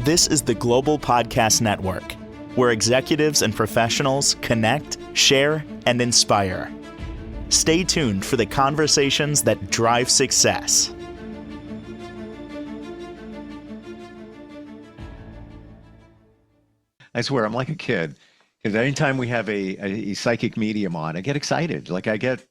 This is the Global Podcast Network, where executives and professionals connect, share, and inspire. Stay tuned for the conversations that drive success. I swear, I'm like a kid. Because anytime we have a psychic medium on, I get excited. Like I get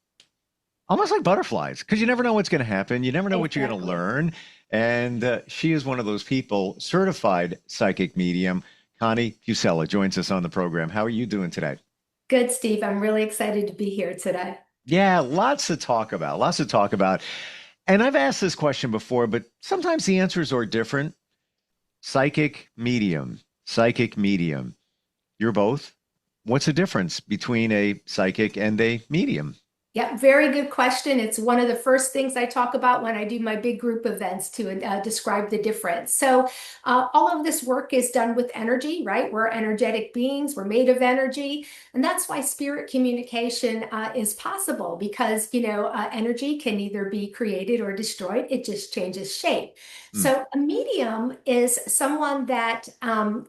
almost like butterflies, because you never know what's going to happen. You never know what you're going to learn. And she is one of those people, certified psychic medium. Connie Fusella joins us on the program. How are you doing today? Good, Steve. I'm really excited to be here today. Yeah, lots to talk about. Lots to talk about. And I've asked this question before, but sometimes the answers are different. Psychic medium. You're both. What's the difference between a psychic and a medium? Yeah, very good question. It's one of the first things I talk about when I do my big group events to describe the difference. So all of this work is done with energy, right? We're energetic beings. We're made of energy. And that's why spirit communication is possible because, energy can either be created or destroyed. It just changes shape. So a medium is someone that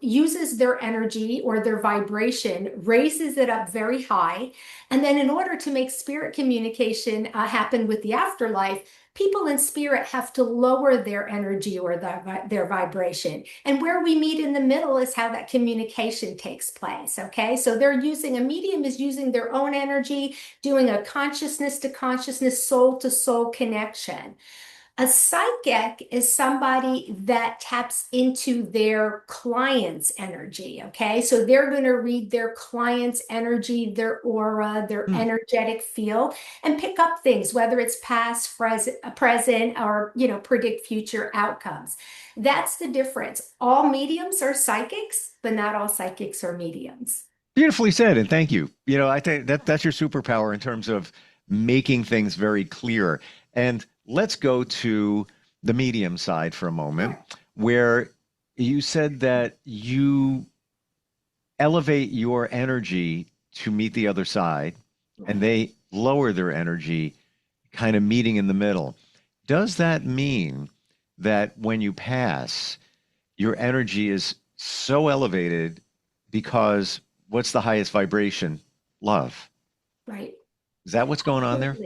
uses their energy or their vibration, raises it up very high. And then in order to make spirit communication happen with the afterlife, people in spirit have to lower their energy or their vibration. And where we meet in the middle is how that communication takes place, okay? So a medium is using their own energy, doing a consciousness to consciousness, soul to soul connection. A psychic is somebody that taps into their client's energy, okay? So they're going to read their client's energy, their aura, their energetic field, and pick up things, whether it's past, present, or, predict future outcomes. That's the difference. All mediums are psychics, but not all psychics are mediums. Beautifully said, and thank you. I think that's your superpower in terms of making things very clear. And let's go to the medium side for a moment, where you said that you elevate your energy to meet the other side, and they lower their energy, kind of meeting in the middle. Does that mean that when you pass, your energy is so elevated because what's the highest vibration? Love. Right. Is that what's going on there?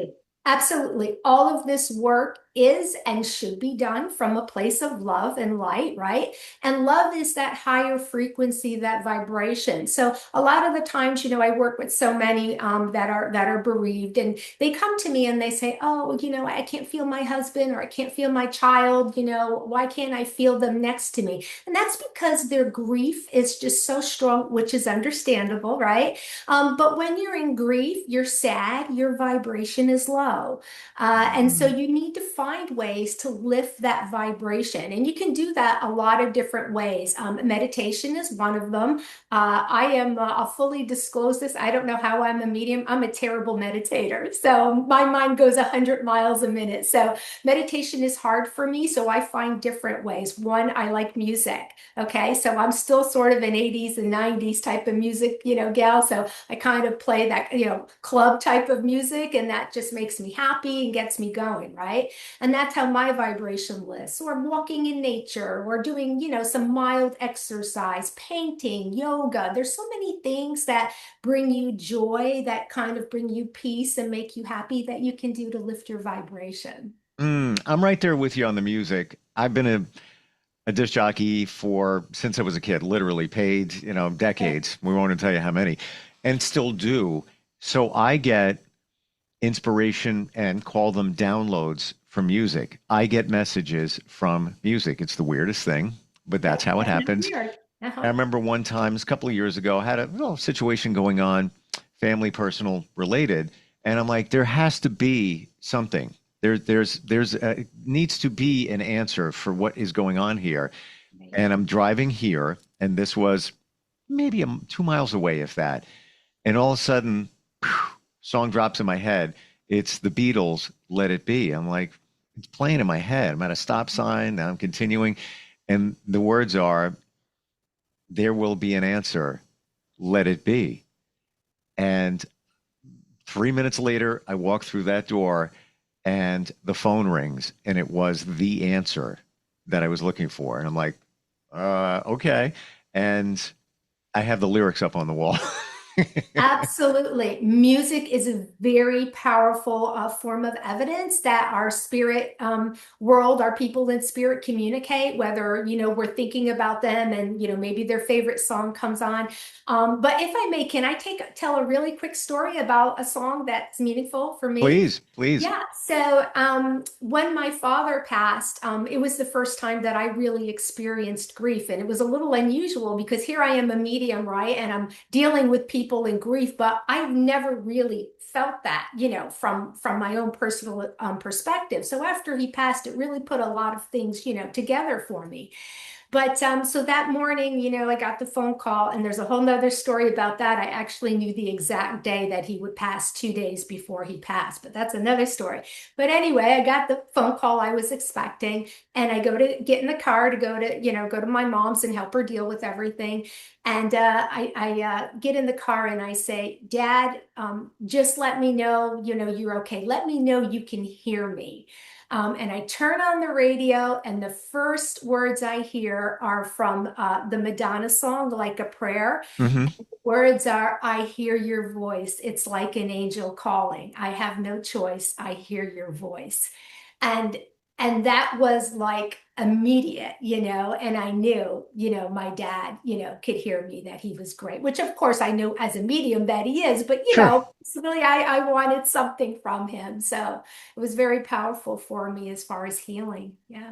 Absolutely. All of this work is and should be done from a place of love and light, right? And love is that higher frequency, that vibration. So a lot of the times, I work with so many that are bereaved, and they come to me and they say, "Oh, I can't feel my husband or I can't feel my child. Why can't I feel them next to me?" And that's because their grief is just so strong, which is understandable, right? But when you're in grief, you're sad, your vibration is low. And so you need to find ways to lift that vibration. And you can do that a lot of different ways. Meditation is one of them. I'll fully disclose this. I don't know how I'm a medium. I'm a terrible meditator. So my mind goes 100 miles a minute. So meditation is hard for me. So I find different ways. One, I like music. Okay. So I'm still sort of an 80s and 90s type of music, gal. So I kind of play that, club type of music, and that just makes me happy and gets me going, right? And that's how my vibration lifts. Or walking in nature, or doing, some mild exercise, painting, yoga. There's so many things that bring you joy, that kind of bring you peace and make you happy, that you can do to lift your vibration. I'm right there with you on the music. I've been a disc jockey since I was a kid, literally paid, decades. We won't tell you how many, and still do. So I get inspiration and call them downloads from music. I get messages from music. It's the weirdest thing, but that's how it happens. I remember one time, a couple of years ago, I had a little situation going on, family, personal, related, and I'm like, there has to be something. There's needs to be an answer for what is going on here. And I'm driving here, and this was maybe 2 miles away, if that. And all of a sudden, song drops in my head. It's the Beatles, Let It Be. I'm like, it's playing in my head. I'm at a stop sign. Now I'm continuing. And the words are, there will be an answer. Let it be. And 3 minutes later, I walk through that door and the phone rings, and it was the answer that I was looking for. And I'm like, Okay. And I have the lyrics up on the wall. Absolutely. Music is a very powerful form of evidence that our spirit world, our people in spirit communicate, whether, we're thinking about them and, maybe their favorite song comes on. But if I may, can I tell a really quick story about a song that's meaningful for me? Please, please. Yeah, so when my father passed, it was the first time that I really experienced grief, and it was a little unusual because here I am a medium, right? And I'm dealing with people in grief, but I've never really felt that, from my own personal perspective. So after he passed, it really put a lot of things, together for me. But so that morning, I got the phone call, and there's a whole nother story about that. I actually knew the exact day that he would pass 2 days before he passed, but that's another story. But anyway, I got the phone call I was expecting, and I go to get in the car to go to my mom's and help her deal with everything. And I get in the car and I say, Dad, just let me know, you're okay. Let me know you can hear me. And I turn on the radio, and the first words I hear are from the Madonna song, Like a Prayer. Hmm. Words are, I hear your voice. It's like an angel calling. I have no choice. I hear your voice. And and that was like immediate, and I knew, my dad, could hear me, that he was great, which of course I knew as a medium that he is, but Sure. really I wanted something from him. So it was very powerful for me as far as healing. Yeah.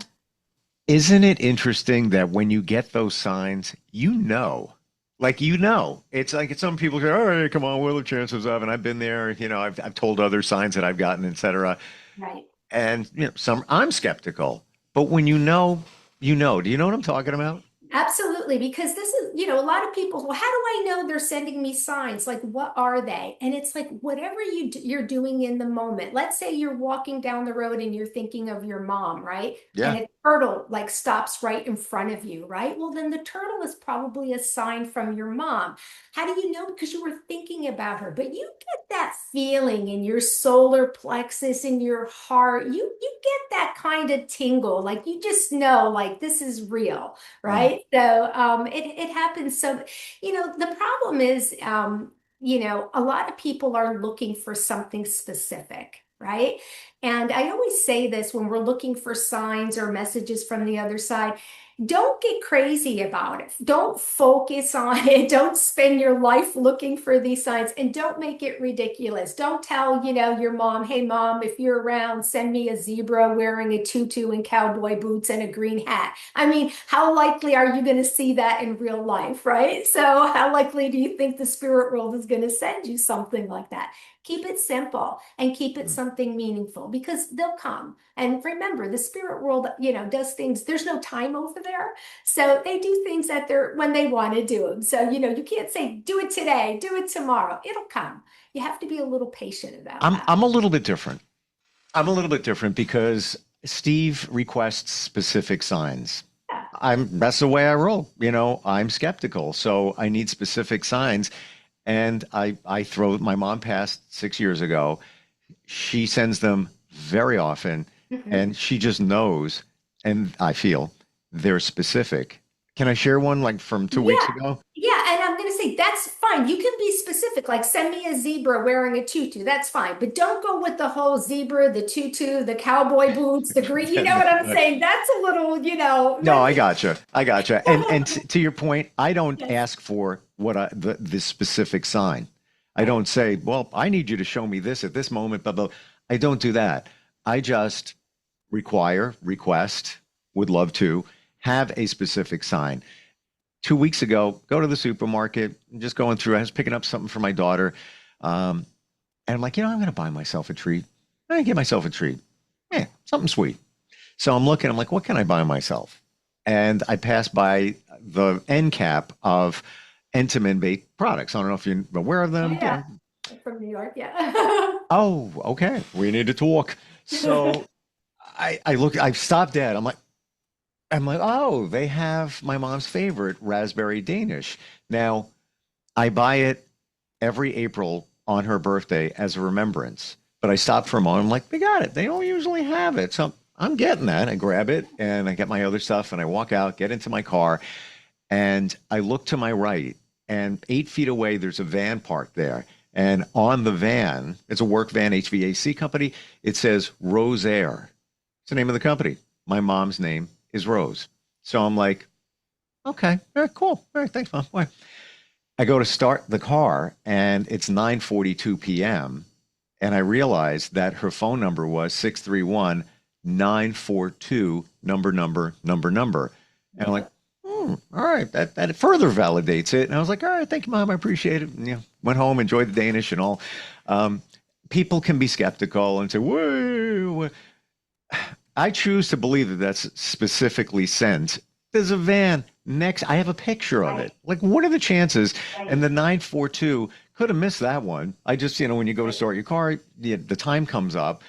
Isn't it interesting that when you get those signs, it's like some people say, "All right, come on, what are the chances of?" And I've been there, I've told other signs that I've gotten, etc. Right. And some I'm skeptical, but when you know, you know. Do you know what I'm talking about? Absolutely, because this is, a lot of people, well, how do I know they're sending me signs? Like, what are they? And it's like, whatever you're doing in the moment. Let's say you're walking down the road and you're thinking of your mom, right? And Yeah. a turtle like stops right in front of you, right? Well, then the turtle is probably a sign from your mom. How do you know? Because you were thinking about her, but you get that feeling in your solar plexus, in your heart. You get that kind of tingle, like you just know, like this is real, Mm. right? So it happens. So, the problem is, a lot of people are looking for something specific, right? And I always say this when we're looking for signs or messages from the other side. Don't get crazy about it. Don't focus on it. Don't spend your life looking for these signs, and don't make it ridiculous. Don't tell, your mom, hey mom, if you're around, send me a zebra wearing a tutu and cowboy boots and a green hat. I mean, how likely are you going to see that in real life, right? So how likely do you think the spirit world is going to send you something like that? Keep it simple and keep it Mm. something meaningful, because they'll come. And remember, the spirit world, does things. There's no time over there. So they do things at their when they want to do them. So, you can't say, do it today, do it tomorrow. It'll come. You have to be a little patient about I'm that. I'm a little bit different. I'm a little bit different because Steve requests specific signs. Yeah. That's the way I roll. I'm skeptical, so I need specific signs. And I throw my mom passed 6 years ago. She sends them very often, Mhm. and she just knows, and I feel they're specific. Can I share one like from 2 weeks Yeah. ago? Yeah, and I'm going to say that's fine. You can be specific, like send me a zebra wearing a tutu. That's fine. But don't go with the whole zebra, the tutu, the cowboy boots, the green. You know what I'm saying? That's a little, No, I gotcha. I gotcha. And to your point, I don't Yes. ask for the specific sign. I Right. don't say, well, I need you to show me this at this moment, blah, blah. I don't do that. I just request, would love to have a specific sign. 2 weeks ago, go to the supermarket, just going through, I was picking up something for my daughter. Um, and I'm like, I'm going to buy myself a treat. I'm going to get myself a treat. Yeah, something sweet. So I'm looking, I'm like, what can I buy myself? And I passed by the end cap of Entenmann baked products. I don't know if you're aware of Oh them. yeah. From New York, yeah. Oh, okay. We need to talk. So I stopped dead. I'm like, oh, they have my mom's favorite raspberry Danish. Now, I buy it every April on her birthday as a remembrance. But I stopped for a moment. I'm like, they got it. They don't usually have it. So I'm getting that. I grab it and I get my other stuff and I walk out, get into my car, and I look to my right, and 8 feet away, there's a van parked there. And on the van, it's a work van, HVAC company. It says Rose Air. It's the name of the company. My mom's name is Rose. So I'm like, okay, all right, cool. All right, thanks, Mom. Bye. I go to start the car and it's 9:42 p.m. and I realized that her phone number was 631-942 number. And I'm like, all right, that further validates it. And I was like, all right, thank you, Mom. I appreciate it. And, went home, enjoyed the Danish and all. Um, People can be skeptical and say, whoa. I choose to believe that that's specifically sent. There's a van next. I have a picture of it. Right, Like, what are the chances? And right, the 942 could have missed that one. I just, when you go to right. start your car, the time comes up.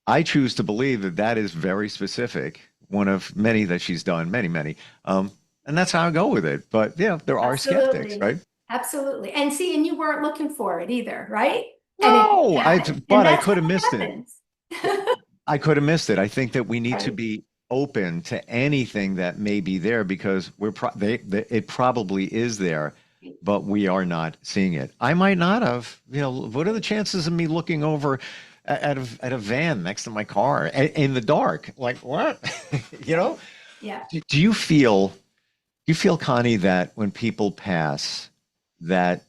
I choose to believe that that is very specific, one of many that she's done, many, many. And that's how I go with it. But yeah, there are skeptics, Absolutely. right? Absolutely. And see, and you weren't looking for it either, right? And it did No, happen. And but I that's could what have missed it. happens. I could have missed it. I think that we need to Right. be open to anything that may be there because it probably is there, but we are not seeing it. I might not have. What are the chances of me looking over at a van next to my car in the dark? Like what? You Yeah. know? Yeah. Do you feel, Connie, that when people pass, that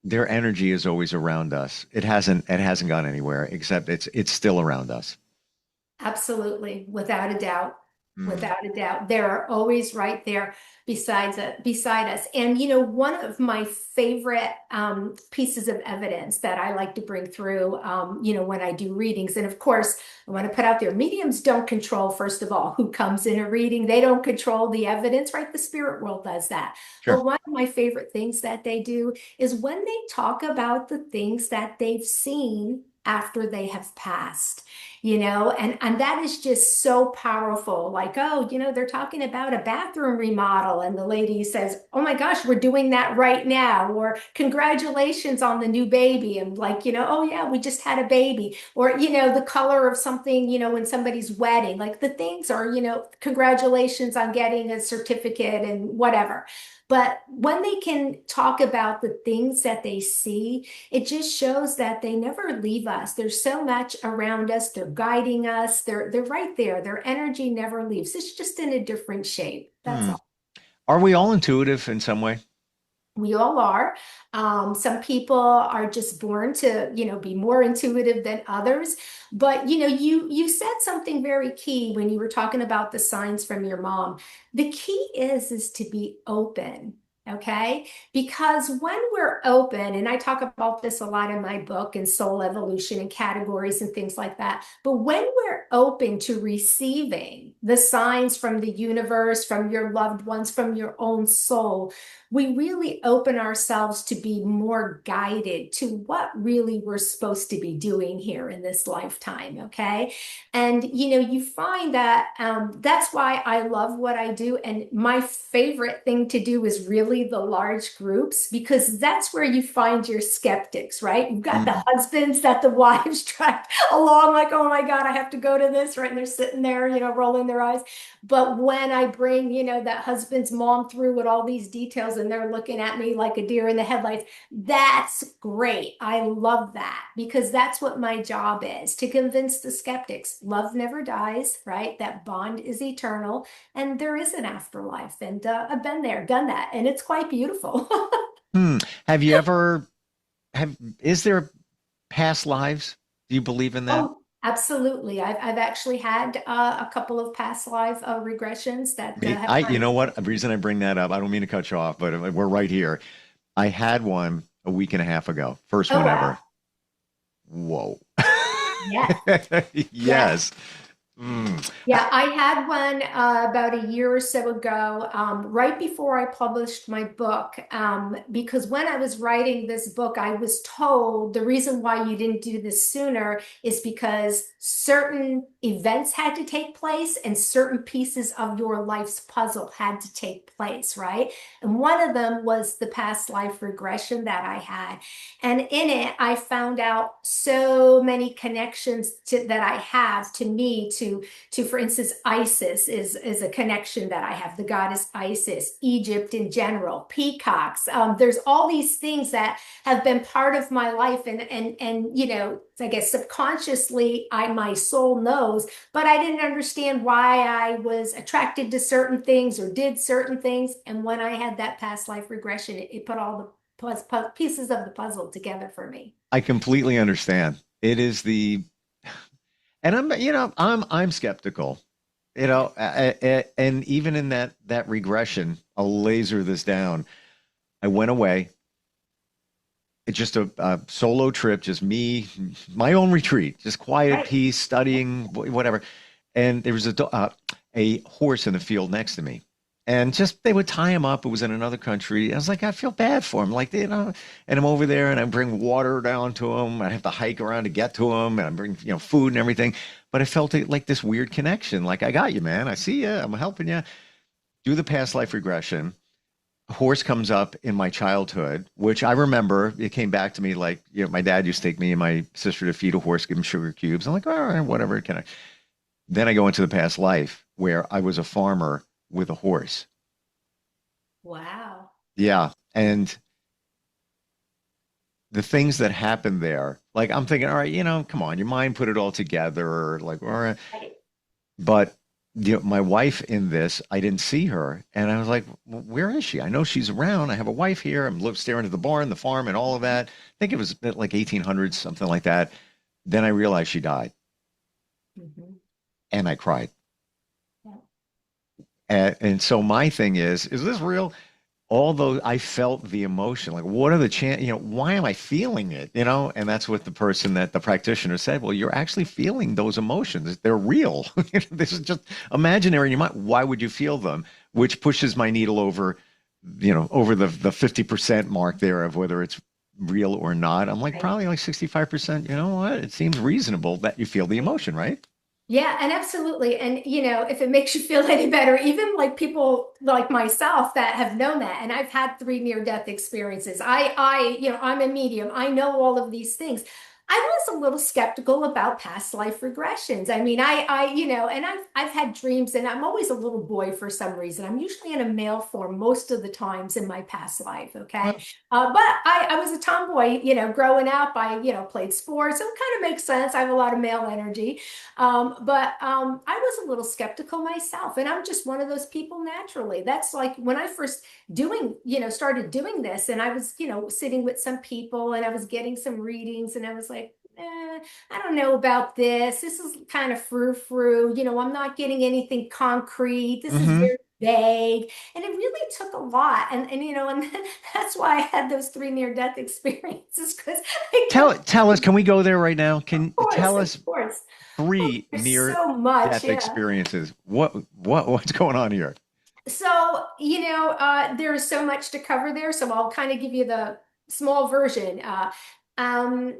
their energy is always around us? It hasn't gone anywhere, except it's still around us. Absolutely, without a doubt. Hmm. Without a doubt. They're always right there beside us. And one of my favorite pieces of evidence that I like to bring through when I do readings, and of course, I want to put out there, mediums don't control, first of all, who comes in a reading. They don't control the evidence, right? The spirit world does that. Sure. But one of my favorite things that they do is when they talk about the things that they've seen after they have passed, and that is just so powerful. Like, oh, they're talking about a bathroom remodel, and the lady says, oh my gosh, we're doing that right now, or congratulations on the new baby, and like, oh yeah, we just had a baby, or the color of something, in somebody's wedding, like the things are, congratulations on getting a certificate and whatever. But when they can talk about the things that they see, it just shows that they never leave us. There's so much around us. They're guiding us. They're right there. Their energy never leaves. It's just in a different shape. That's Hmm. all. Are we all intuitive in some way? We all are. Some people are just born to, be more intuitive than others. But you said something very key when you were talking about the signs from your mom. The key is to be open. Okay. Because when we're open, and I talk about this a lot in my book and soul evolution and categories and things like that. But when we're open to receiving the signs from the universe, from your loved ones, from your own soul, we really open ourselves to be more guided to what really we're supposed to be doing here in this lifetime. Okay. And you find that that's why I love what I do. And my favorite thing to do is really the large groups, because that's where you find your skeptics, right? You've got the Hmm. husbands that the wives drag along, like, oh my God, I have to go to this, right? And they're sitting there, rolling their eyes. But when I bring, that husband's mom through with all these details and they're looking at me like a deer in the headlights, that's great. I love that because that's what my job is, to convince the skeptics. Love never dies, right? That bond is eternal and there is an afterlife. And I've been there, done that, and it's quite beautiful. Hmm. Have you ever is there past lives? Do you believe in that? Oh, absolutely. I've actually had a couple of past life regressions that Me, have you kind know what? The reason I bring that up, I don't mean to cut you off, but we're right here. I had one a week and a half ago. First of, oh one wow. ever. Whoa. Yes. Yes. Yes. Mm. Yeah, I had one about a year or so ago, right before I published my book. Because when I was writing this book, I was told the reason why you didn't do this sooner is because certain events had to take place and certain pieces of your life's puzzle had to take place, right? And one of them was the past life regression that I had. And in it, I found out so many connections that I have to me, to to, for instance, Isis is a connection that I have, the goddess Isis, Egypt in general, peacocks. There's all these things that have been part of my life, and I guess subconsciously, my soul knows, but I didn't understand why I was attracted to certain things or did certain things. And when I had that past life regression, it put all the pieces of the puzzle together for me. I completely understand. It is the, and I'm skeptical, and even in that regression, I'll laser this down. I went away. It's just a solo trip, just me, my own retreat, just quiet, Right. peace, studying, whatever. And there was a horse in the field next to me. And just they would tie him up. It was in another country. I was like, I feel bad for him. Like, and I'm over there and I bring water down to him. I have to hike around to get to him and I bring, food and everything. But I felt like this weird connection. Like, I got you, man. I see you. I'm helping you. Do the past life regression. Horse comes up in my childhood, which I remember. It came back to me like, my dad used to take me and my sister to feed a horse, give him sugar cubes. I'm like, all right, whatever. Can I? Then I go into the past life where I was a farmer with a horse. Wow. Yeah. And the things that happened there, like I'm thinking, all right, come on, your mind put it all together, like, all right. Right. But my wife in this, I didn't see her. And I was like, well, where is she? I know she's around. I have a wife here. I'm staring at the barn, the farm, and all of that. I think it was like 1800s, something like that. Then I realized she died. Mhm. And I cried. Yeah. And so my thing is this real? Although I felt the emotion, like what are the why am I feeling it? And that's what the practitioner said. Well, you're actually feeling those emotions. They're real. This is just imaginary in your mind. Why would you feel them? Which pushes my needle over the 50% mark there of whether it's real or not. I'm like, Right. probably like 65%. You know what? It seems reasonable that you feel the emotion, right? Yeah, and absolutely. And if it makes you feel any better, even like people like myself that have known that, and I've had three near-death experiences. I'm a medium. I know all of these things. I was a little skeptical about past life regressions. I mean, and I've had dreams, and I'm always a little boy for some reason. I'm usually in a male form most of the times in my past life. Okay. Well, But I was a tomboy, growing up. I, played sports. So it kind of makes sense. I have a lot of male energy. But I was a little skeptical myself, and I'm just one of those people naturally. That's like when I first started doing this, and I was, sitting with some people, and I was getting some readings, and I was like, I don't know about this. This is kind of frou-frou. I'm not getting anything concrete. This is mhm. very vague, and it really took a lot. And then that's why I had those three near-death experiences because I kept, Tell us, can we go there right now? of Can course, tell of us course. Oh, three there's near so much, death yeah. experiences. What's going on here? So, there is so much to cover there. So I'll kind of give you the small version. Um,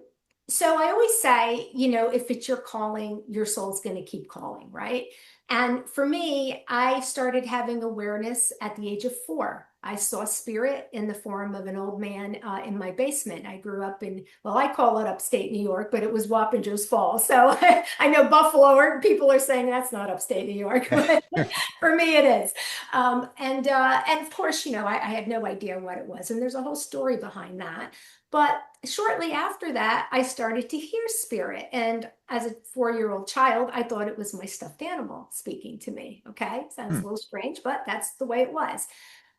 so I always say, if it's your calling, your soul's going to keep calling, right? And for me, I started having awareness at the age of 4. I saw spirit in the form of an old man in my basement. I grew up in, well, I call it upstate New York, but it was Wappingers Falls. So I know Buffalo, or people are saying that's not upstate New York, but for me it is. And of course, I had no idea what it was, and there's a whole story behind that. But shortly after that, I started to hear spirit, and as a 4-year-old child, I thought it was my stuffed animal speaking to me. Okay, sounds Hmm. a little strange, but that's the way it was.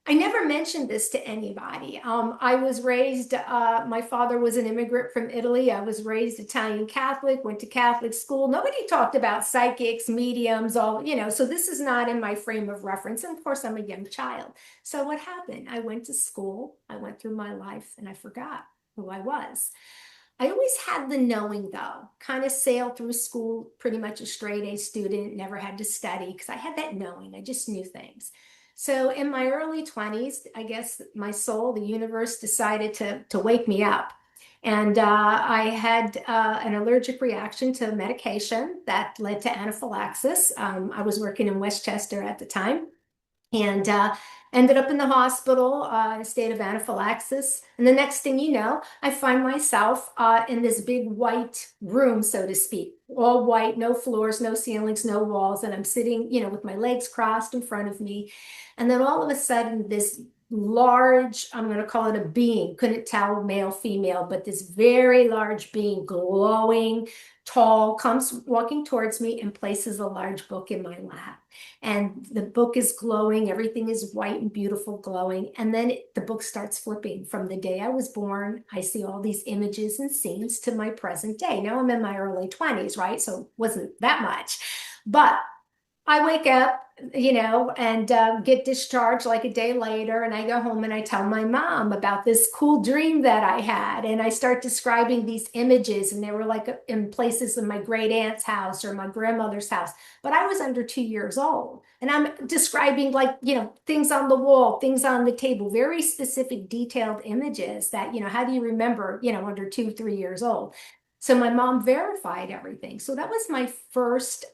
I never mentioned this to anybody. I was raised, my father was an immigrant from Italy. I was raised Italian Catholic, went to Catholic school. Nobody talked about psychics, mediums, so this is not in my frame of reference. And of course, I'm a young child. So what happened? I went to school, I went through my life, and I forgot who I was. I always had the knowing though, kind of sailed through school, pretty much a straight A student, never had to study because I had that knowing. I just knew things. So in my early 20s, I guess my soul, the universe decided to wake me up. And I had an allergic reaction to medication that led to anaphylaxis. I was working in Westchester at the time. And Ended up in the hospital in a state of anaphylaxis. And the next thing you know, I find myself in this big white room, so to speak, all white, no floors, no ceilings, no walls. And I'm sitting, with my legs crossed in front of me. And then all of a sudden, this large, I'm going to call it a being, couldn't tell male, female, but this very large being, glowing, tall, comes walking towards me and places a large book in my lap. And the book is glowing, everything is white and beautiful, glowing. And then the book starts flipping from the day I was born. I see all these images and scenes to my present day. Now I'm in my early 20s, right? So it wasn't that much. But I wake up, and get discharged like a day later, and I go home and I tell my mom about this cool dream that I had, and I start describing these images, and they were like in places in my great aunt's house or my grandmother's house, but I was under 2 years old, and I'm describing like things on the wall, things on the table, very specific, detailed images that how do you remember under 2, 3 years old? So my mom verified everything. So that was my first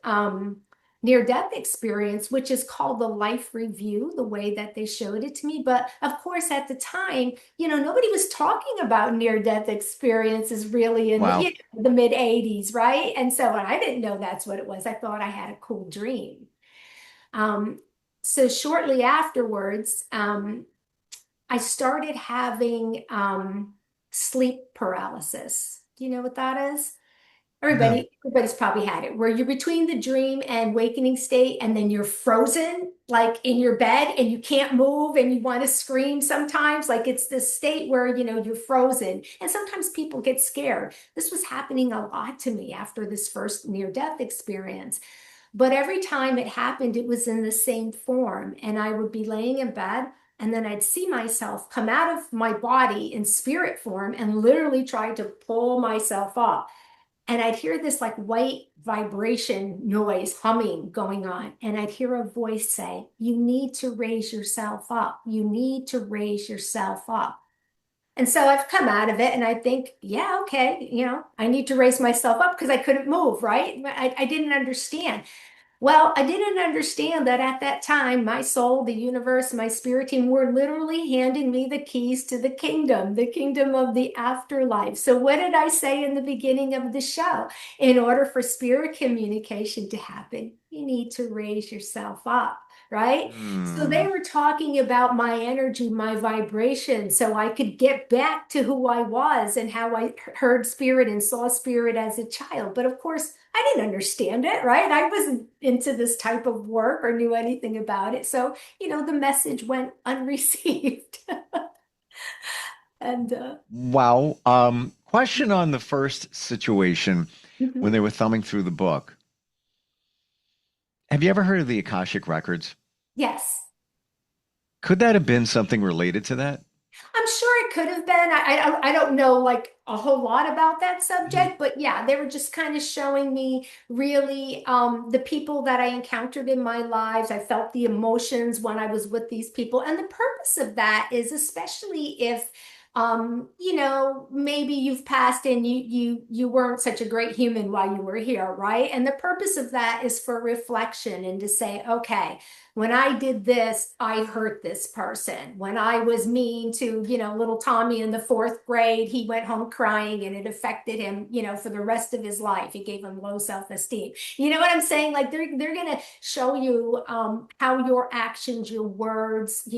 near-death experience, which is called the life review, the way that they showed it to me. But of course, at the time, nobody was talking about near-death experiences really in Wow. the mid 80s, right? And so I didn't know that's what it was. I thought I had a cool dream. Um, so shortly afterwards, I started having sleep paralysis. Do you know what that is? No. Everybody's probably had it, where you're between the dream and wakening state, and then you're frozen, like in your bed, and you can't move, and you want to scream sometimes. Like it's this state where, you're frozen. And sometimes people get scared. This was happening a lot to me after this first near-death experience. But every time it happened, it was in the same form. And I would be laying in bed, and then I'd see myself come out of my body in spirit form and literally try to pull myself up. And I'd hear this like white vibration noise humming going on. And I'd hear a voice say, "You need to raise yourself up. You need to raise yourself up." And so I've come out of it and I think, yeah, okay, I need to raise myself up because I couldn't move, right? I didn't understand. Well, I didn't understand that at that time, my soul, the universe, my spirit team were literally handing me the keys to the kingdom of the afterlife. So, what did I say in the beginning of the show? In order for spirit communication to happen, you need to raise yourself up, right? So, they Hmm. were talking about my energy, my vibration, so I could get back to who I was and how I heard spirit and saw spirit as a child. But of course, I didn't understand it, right? I wasn't into this type of work or knew anything about it. So, the message went unreceived. And Wow. Question on the first situation when mhm. they were thumbing through the book. Have you ever heard of the Akashic Records? Yes. Could that have been something related to that? I'm sure it could have been. I don't know like a whole lot about that Mhm. subject, but yeah, they were just kind of showing me really the people that I encountered in my lives. I felt the emotions when I was with these people. And the purpose of that is especially if maybe you've passed and you weren't such a great human while you were here, right? And the purpose of that is for reflection and to say, okay, when I did this, I hurt this person. When I was mean to, little Tommy in the fourth grade, he went home crying and it affected him, for the rest of his life. It gave him low self-esteem. You know what I'm saying? Like they're gonna show you how your actions, your words,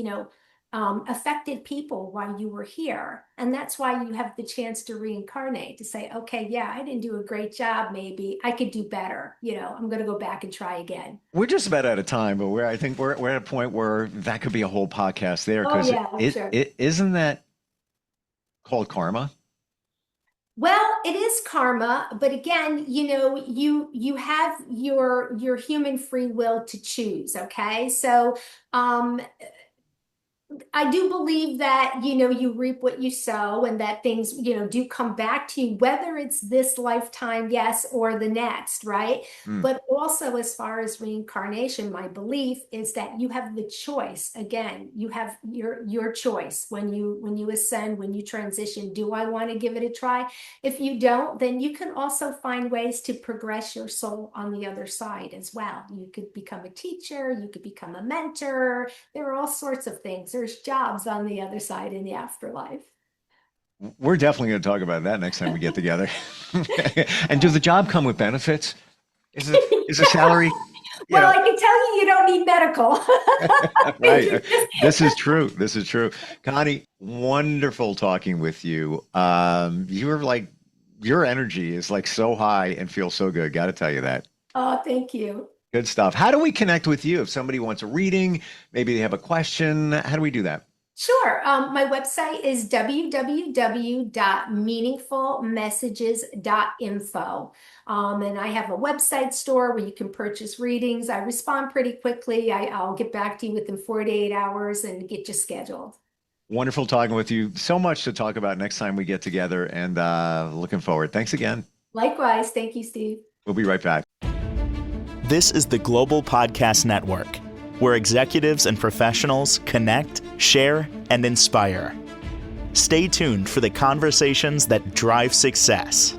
affected people while you were here. And that's why you have the chance to reincarnate, to say, okay, yeah, I didn't do a great job. Maybe I could do better. I'm going to go back and try again. We're just about out of time, but I think we're at a point where that could be a whole podcast there Oh, because yeah, I'm sure. it isn't that called karma? Well, it is karma, but again, you have your human free will to choose, okay? So, um I do believe that, you reap what you sow and that things, do come back to you, whether it's this lifetime, yes, or the next, right? Mm. But also as far as reincarnation, my belief is that you have the choice. Again, you have your choice when you ascend, when you transition. Do I want to give it a try? If you don't, then you can also find ways to progress your soul on the other side as well. You could become a teacher, you could become a mentor. There are all sorts of things. There's jobs on the other side in the afterlife. We're definitely going to talk about that next time we get together. And does the job come with benefits? Is a salary, you Well, know, I can tell you, you don't need medical. right. This is true. This is true. Connie, wonderful talking with you. You're like, your energy is like so high and feels so good. Got to tell you that. Oh, thank you. Good stuff. How do we connect with you? If somebody wants a reading, maybe they have a question, how do we do that? Sure. My website is www.meaningfulmessages.info. And I have a website store where you can purchase readings. I respond pretty quickly. I'll get back to you within 48 hours and get you scheduled. Wonderful talking with you. So much to talk about next time we get together and looking forward. Thanks again. Likewise. Thank you, Steve. We'll be right back. This is the Global Podcast Network, where executives and professionals connect, share, and inspire. Stay tuned for the conversations that drive success.